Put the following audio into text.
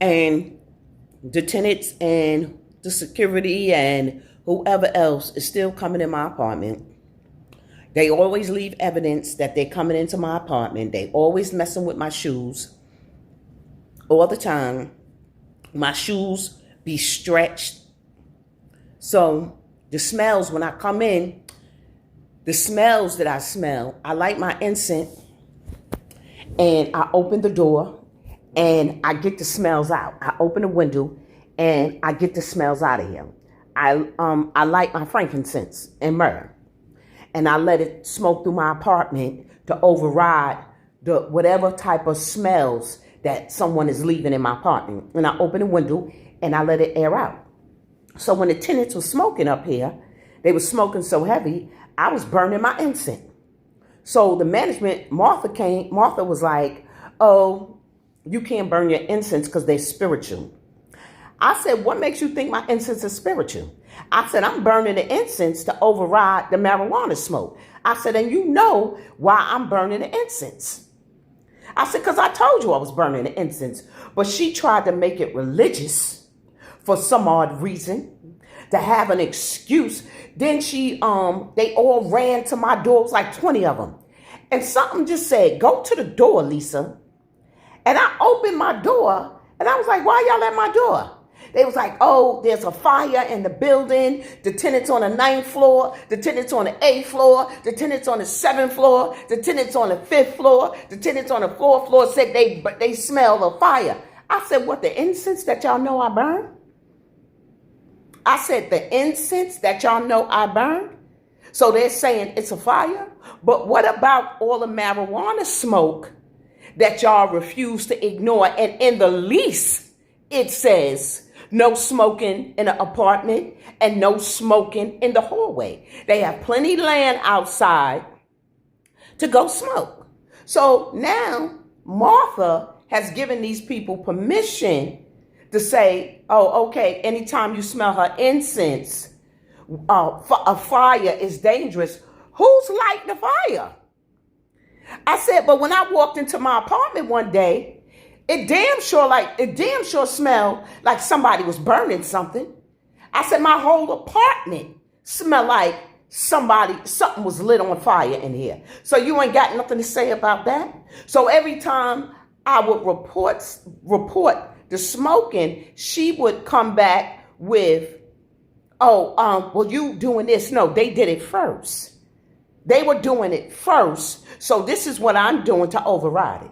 And the tenants and the security and whoever else is still coming in my apartment. They always leave evidence that they're coming into my apartment. They always messing with my shoes all the time. My shoes be stretched. So the smells when I come in, the smells that I smell, I light my incense and I open the door and I get the smells out. I open the window and I get the smells out of here. I light my frankincense and myrrh and I let it smoke through my apartment to override the whatever type of smells that someone is leaving in my apartment. And I open the window and I let it air out. So when the tenants were smoking up here, they were smoking so heavy, I was burning my incense. So the management, Martha was like, oh, you can't burn your incense because they're spiritual. I said, what makes you think my incense is spiritual? I said, I'm burning the incense to override the marijuana smoke. I said, and you know why I'm burning the incense. I said, because I told you I was burning the incense. But she tried to make it religious for some odd reason, to have an excuse. Then they all ran to my door. It was like 20 of them. And something just said, go to the door, Lisa. And I opened my door and I was like, why y'all at my door? They was like, oh, there's a fire in the building. The tenants on the 9th floor, the tenants on the 8th floor, the tenants on the 7th floor, the tenants on the 5th floor, the tenants on the 4th floor said they smell the fire. I said, what, the incense that y'all know I burn? I said, the incense that y'all know I burn? So they're saying it's a fire? But what about all the marijuana smoke that y'all refuse to ignore? And in the lease, it says no smoking in an apartment and no smoking in the hallway. They have plenty of land outside to go smoke. So now Martha has given these people permission to say, oh, okay, anytime you smell her incense, a fire is dangerous. Who's lighting the fire? I said, but when I walked into my apartment one day, it damn sure smelled like somebody was burning something. I said, my whole apartment smelled like something was lit on fire in here. So you ain't got nothing to say about that? So every time I would report the smoking, she would come back with, well, you doing this. No, they did it first. They were doing it first. So this is what I'm doing to override it.